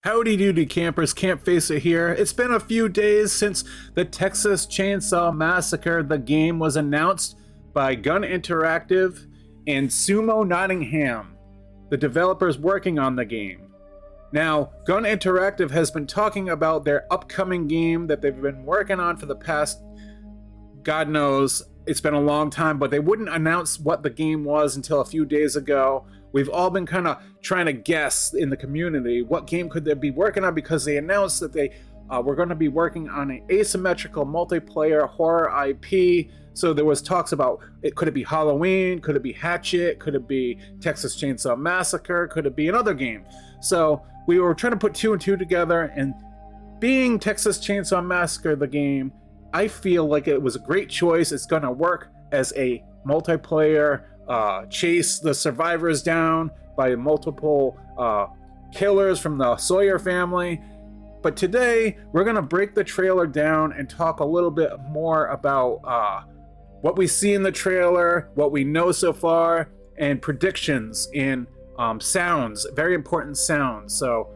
Howdy doody campers, Campfacer here. It's been a few days since the Texas Chainsaw Massacre, the game, was announced by Gun Interactive and Sumo Nottingham, the developers working on the game. Now, Gun Interactive has been talking about their upcoming game that they've been working on for the past, God knows, it's been a long time, but they wouldn't announce what the game was until a few days ago. We've all been kind of trying to guess in the community what game could they be working on, because they announced that they were going to be working on an asymmetrical multiplayer horror IP. So there was talks about could it be Halloween, could it be Hatchet, could it be Texas Chainsaw Massacre, could it be another game? So we were trying to put two and two together, and being Texas Chainsaw Massacre the game, I feel like it was a great choice. It's going to work as a multiplayer chase the survivors down by multiple killers from the Sawyer family. But today we're gonna break the trailer down and talk a little bit more about what we see in the trailer, what we know so far, and predictions in sounds, very important sounds. So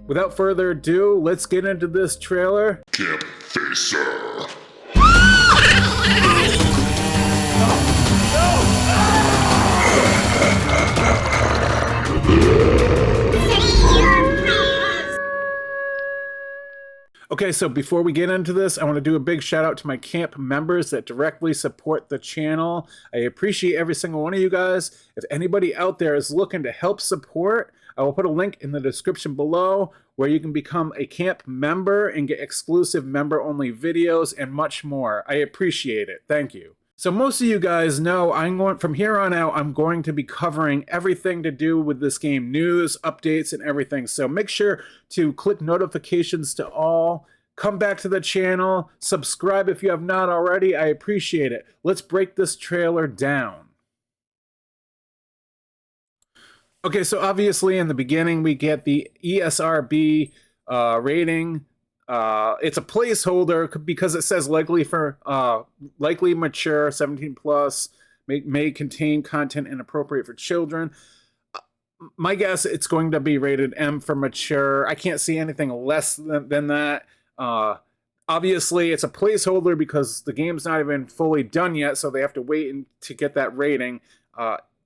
without further ado, let's get into this trailer. Campfacer. Okay, so before we get into this, I want to do a big shout out to my camp members that directly support the channel. I appreciate every single one of you guys. If anybody out there is looking to help support, I will put a link in the description below where you can become a camp member and get exclusive member-only videos and much more. I appreciate it. Thank you. So most of you guys know from here on out, I'm going to be covering everything to do with this game, news, updates, and everything. So make sure to click notifications to all, come back to the channel, subscribe if you have not already. I appreciate it. Let's break this trailer down. Okay, so obviously in the beginning, we get the ESRB rating. It's a placeholder because it says likely mature, 17 plus, may contain content inappropriate for children. My guess, it's going to be rated M for mature. I can't see anything less than that. Obviously, it's a placeholder because the game's not even fully done yet, so they have to wait to get that rating.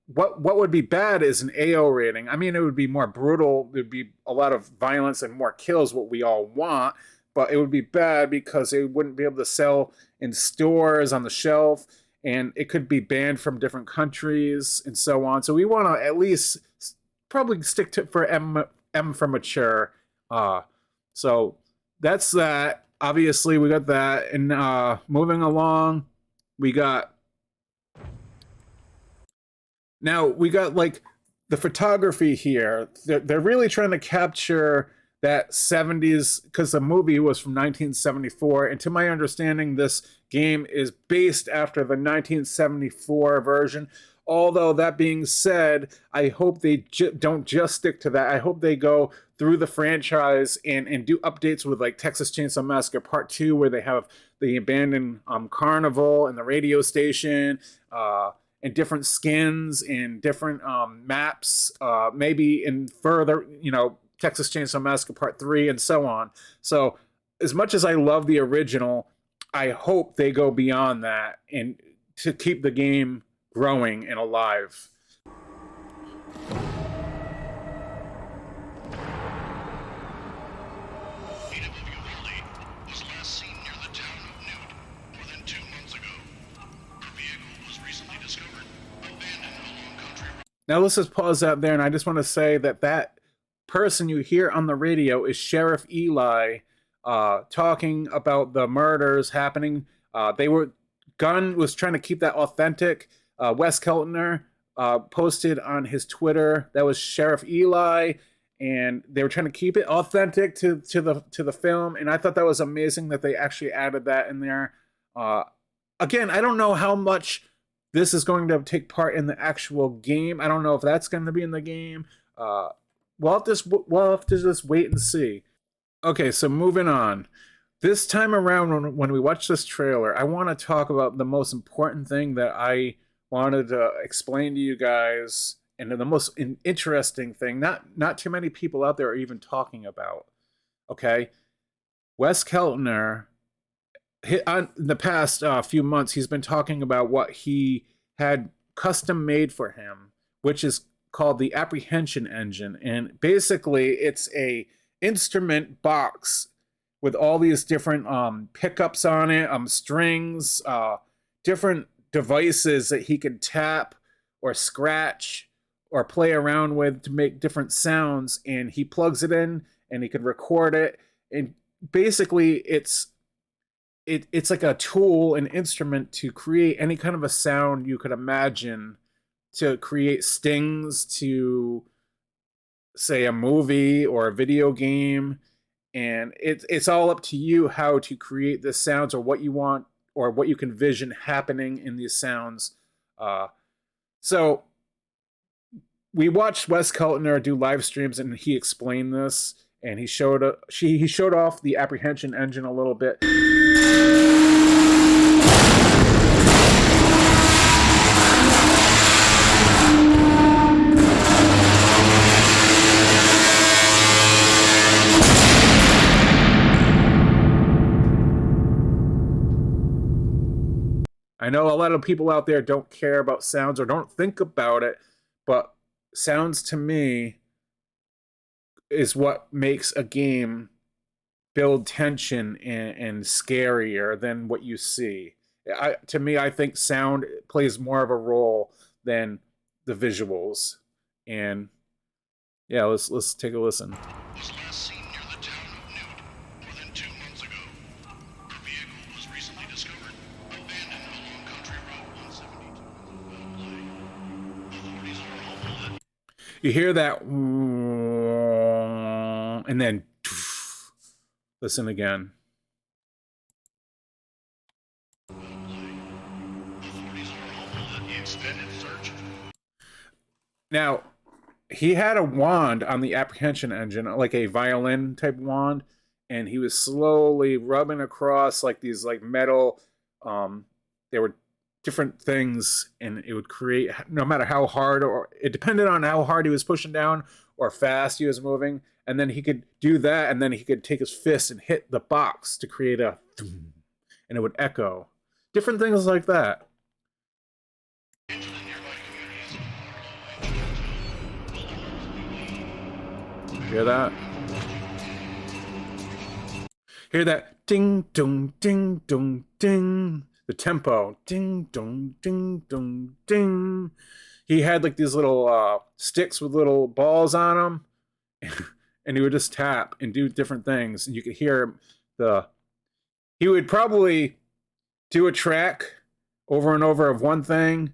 What would be bad is an AO rating. I mean, it would be more brutal. There'd be a lot of violence and more kills, what we all want. But it would be bad because it wouldn't be able to sell in stores on the shelf, and it could be banned from different countries and so on. So we want to at least probably stick to for M for mature. So that's that. Obviously, we got that. And moving along, we got like the photography here. They're really trying to capture that 70s, because the movie was from 1974, and to my understanding this game is based after the 1974 version. Although that being said, I hope they don't just stick to that. I hope they go through the franchise and do updates with like Texas Chainsaw Massacre Part 2, where they have the abandoned carnival and the radio station, and different skins and different maps, maybe in further, Texas Chainsaw Massacre Part 3 and so on. So as much as I love the original, I hope they go beyond that and to keep the game growing and alive. Was last seen near the town of Newt more than 2 months ago. Her vehicle was recently discovered abandoned along country road. Now let's just pause out there, and I just want to say that person you hear on the radio is Sheriff Eli, talking about the murders happening. Gunn was trying to keep that authentic. Wes Keltner posted on his Twitter that was Sheriff Eli, and they were trying to keep it authentic to the film, and I thought that was amazing that they actually added that in there. Again, I don't know how much this is going to take part in the actual game. I don't know if that's going to be in the game. We'll have to just wait and see. Okay, so moving on. This time around, when we watch this trailer, I want to talk about the most important thing that I wanted to explain to you guys and the most interesting thing, not too many people out there are even talking about. Okay, Wes Keltner, in the past few months, he's been talking about what he had custom made for him, which is called the apprehension engine. And basically, it's a instrument box with all these different pickups on it, strings, different devices that he can tap or scratch or play around with to make different sounds. And he plugs it in and he can record it. And basically, it's like a tool, an instrument to create any kind of a sound you could imagine, to create stings to, say, a movie or a video game. And it's all up to you how to create the sounds, or what you want, or what you can vision happening in these sounds. So we watched Wes Keltner do live streams, and he explained this, and he showed off the apprehension engine a little bit. I know a lot of people out there don't care about sounds or don't think about it, but sounds to me is what makes a game build tension and scarier than what you see. To me, I think sound plays more of a role than the visuals. And yeah, let's take a listen. Was last seen near the town of Newt more than 2 months ago. Her vehicle was recently discovered abandoned along Country Road 172. Authorities are hopeful that You hear that, and then listen again. authorities are hopeful that the extended search. Now, he had a wand on the apprehension engine, like a violin type wand, and he was slowly rubbing across like these like metal. There were different things, and it would create, no matter how hard, or it depended on how hard he was pushing down or fast he was moving, and then he could do that, and then he could take his fist and hit the box to create a, and it would echo. Different things like that. Into the nearby communities. Hear that? Hear that? Ding, dong, ding, dong, ding. The tempo. Ding, dong, ding, dong, ding. He had like these little sticks with little balls on them. And he would just tap and do different things. And you could hear he would probably do a track over and over of one thing,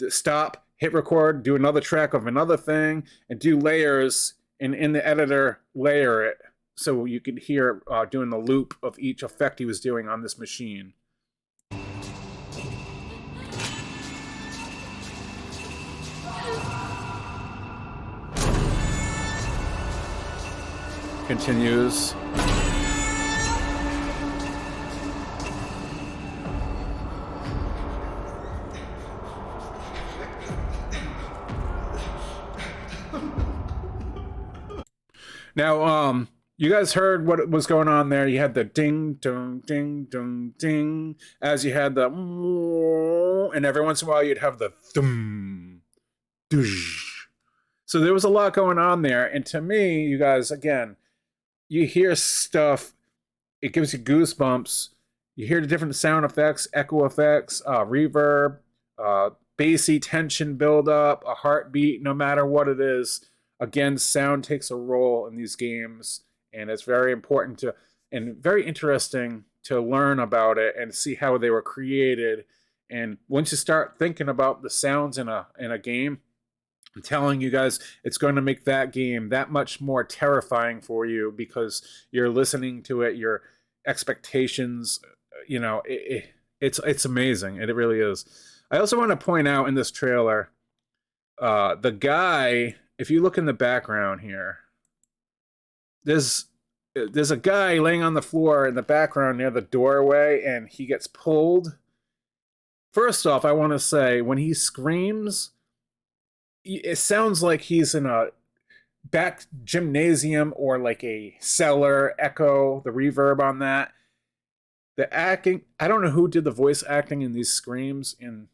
stop, hit record, do another track of another thing, and do layers, and in the editor layer it so you could hear doing the loop of each effect he was doing on this machine. Continues. Now, you guys heard what was going on there. You had the ding, dong, ding, dong, ding, as you had the, and every once in a while you'd have the thum, doosh. So there was a lot going on there. And to me, you guys, again, you hear stuff, it gives you goosebumps. You hear the different sound effects, echo effects, reverb, bassy tension buildup, a heartbeat, no matter what it is. Again, sound takes a role in these games, and it's very important and very interesting to learn about it and see how they were created. And once you start thinking about the sounds in a game, I'm telling you guys, it's going to make that game that much more terrifying for you, because you're listening to it, your expectations, it's amazing. It really is. I also want to point out in this trailer, the guy, if you look in the background here, there's a guy laying on the floor in the background near the doorway, and he gets pulled. First off, I want to say, when he screams, it sounds like he's in a back gymnasium or like a cellar echo, the reverb on that. The acting, I don't know who did the voice acting in these screams in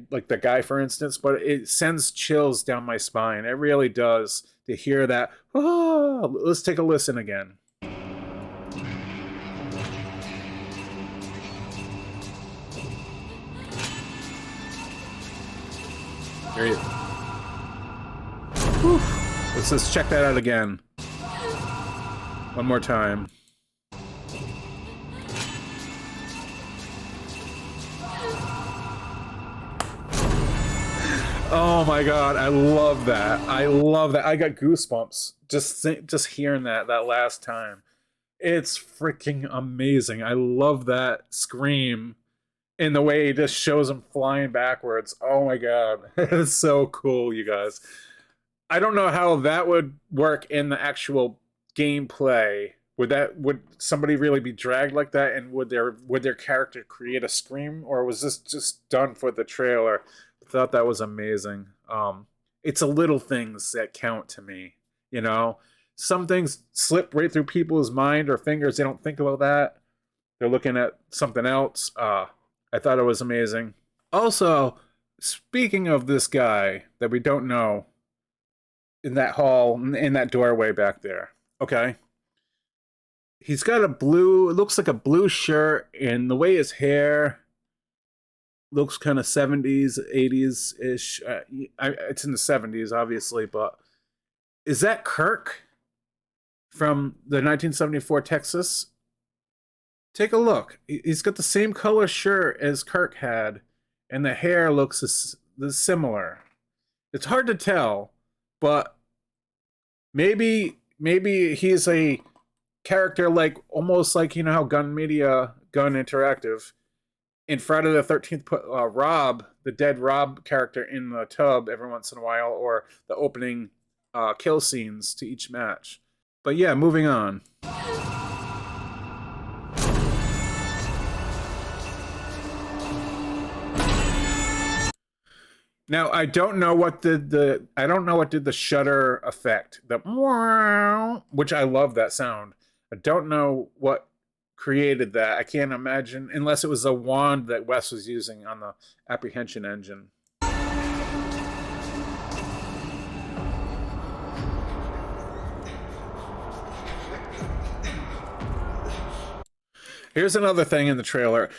like the guy, for instance, but it sends chills down my spine. It really does to hear that. Oh, let's take a listen again. Great. Let's just check that out again. One more time. Oh my god, I love that. I love that. I got goosebumps just hearing that last time. It's freaking amazing. I love that scream in the way he just shows him flying backwards. Oh my god. It's so cool, you guys. I don't know how that would work in the actual gameplay. Would somebody really be dragged like that, and would their character create a scream, or was this just done for the trailer? I thought that was amazing. It's the little things that count to me, you know? Some things slip right through people's mind or fingers. They don't think about that. They're looking at something else. I thought it was amazing. Also, speaking of this guy that we don't know, in that hall, in that doorway back there, okay? He's got it looks like a blue shirt, and the way his hair looks kind of 70s, 80s-ish. It's in the 70s, obviously, but is that Kirk from the 1974 Texas? Take a look. He's got the same color shirt as Kirk had, and the hair looks similar. It's hard to tell, but maybe he's a character like almost like, you know how Gun Interactive in Friday the 13th put Rob, the dead Rob character, in the tub every once in a while, or the opening kill scenes to each match. But yeah, moving on. Now I don't know what did the shutter effect, which I love that sound. I don't know what created that. I can't imagine, unless it was a wand that Wes was using on the apprehension engine. Here's another thing in the trailer.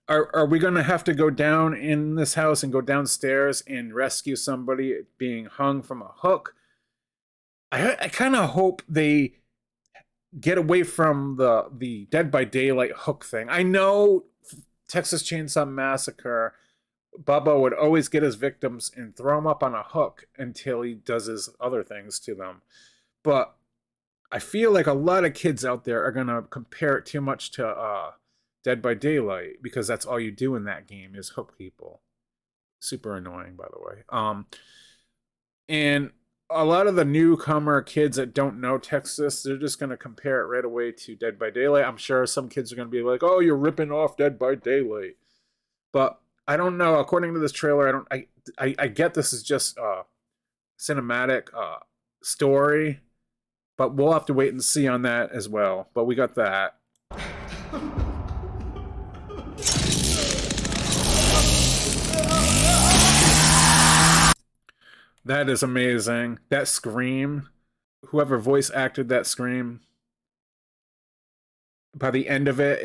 Are we going to have to go down in this house and go downstairs and rescue somebody being hung from a hook? I kind of hope they get away from the Dead by Daylight hook thing. I know Texas Chainsaw Massacre, Bubba would always get his victims and throw them up on a hook until he does his other things to them. But I feel like a lot of kids out there are going to compare it too much to Dead by Daylight, because that's all you do in that game is hook people. Super annoying, by the way. And a lot of the newcomer kids that don't know Texas, they're just going to compare it right away to Dead by Daylight. I'm sure some kids are going to be like, oh, you're ripping off Dead by Daylight. But I don't know. According to this trailer, I get this is just a cinematic story, but we'll have to wait and see on that as well. But we got that. That is amazing. That scream, whoever voice acted that scream, by the end of it,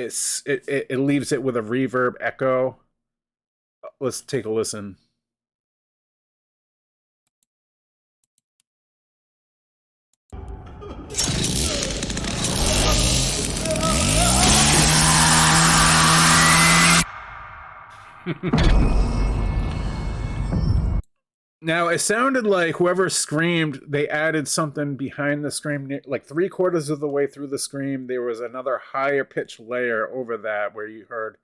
it leaves it with a reverb echo. Let's take a listen. Now, it sounded like whoever screamed, they added something behind the scream, like 3/4 of the way through the scream. There was another higher pitched layer over that where you heard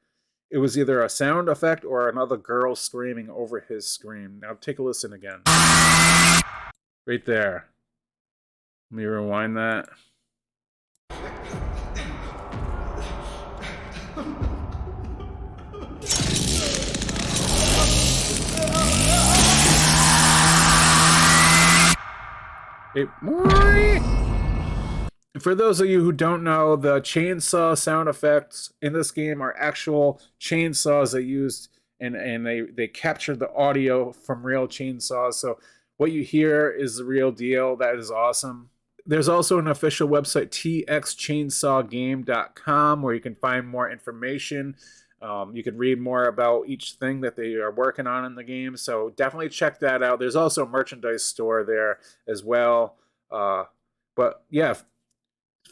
it was either a sound effect or another girl screaming over his scream. Now, take a listen again. Right there. Let me rewind that. For those of you who don't know, the chainsaw sound effects in this game are actual chainsaws they used, and they captured the audio from real chainsaws. So what you hear is the real deal. That is awesome. There's also an official website, txchainsawgame.com, where you can find more information. You can read more about each thing that they are working on in the game. So definitely check that out. There's also a merchandise store there as well. But yeah,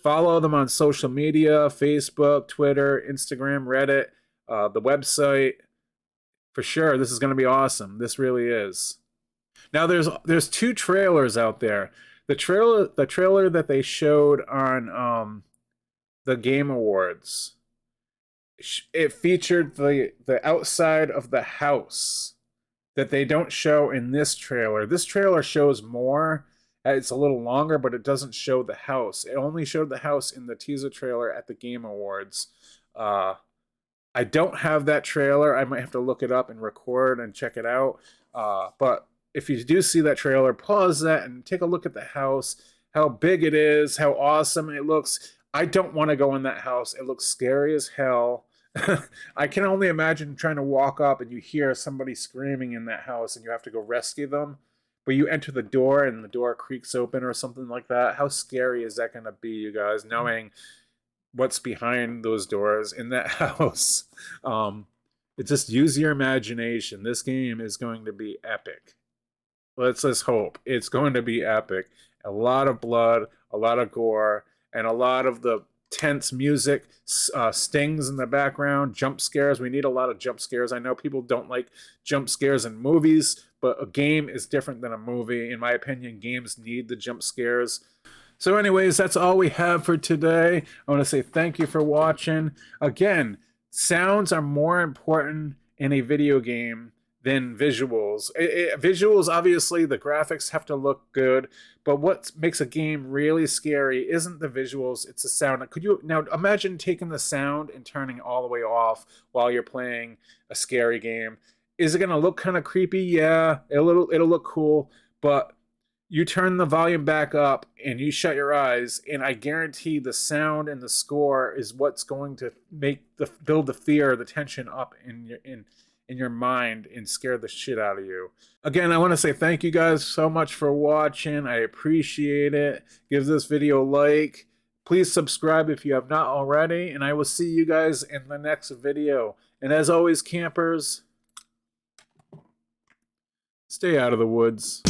follow them on social media, Facebook, Twitter, Instagram, Reddit, the website. For sure, this is going to be awesome. This really is. Now there's two trailers out there. The trailer that they showed on the Game Awards, it featured the outside of the house that they don't show in this trailer. This trailer shows more. It's a little longer, but it doesn't show the house. It only showed the house in the teaser trailer at the Game Awards. I don't have that trailer. I might have to look it up and record and check it out. But if you do see that trailer, pause that and take a look at the house, how big it is, how awesome it looks. I don't want to go in that house. It looks scary as hell. I can only imagine trying to walk up and you hear somebody screaming in that house and you have to go rescue them. But you enter the door and the door creaks open or something like that. How scary is that going to be, you guys, knowing what's behind those doors in that house? Just use your imagination. This game is going to be epic. Let's just hope it's going to be epic. A lot of blood, a lot of gore, and a lot of the tense music, stings in the background, jump scares. We need a lot of jump scares. I know people don't like jump scares in movies, but a game is different than a movie. In my opinion, games need the jump scares. So anyways, that's all we have for today. I want to say thank you for watching. Again, sounds are more important in a video game than visuals. Visuals, obviously, the graphics have to look good, but what makes a game really scary isn't the visuals, it's the sound. Could you now imagine taking the sound and turning it all the way off while you're playing a scary game? Is it going to look kind of creepy? Yeah, it'll look cool, but you turn the volume back up and you shut your eyes, and I guarantee the sound and the score is what's going to build the fear, the tension up in your mind and scare the shit out of you. Again, I want to say thank you guys so much for watching. I appreciate it. Give this video a like. Please subscribe if you have not already, and I will see you guys in the next video. And as always, campers, stay out of the woods.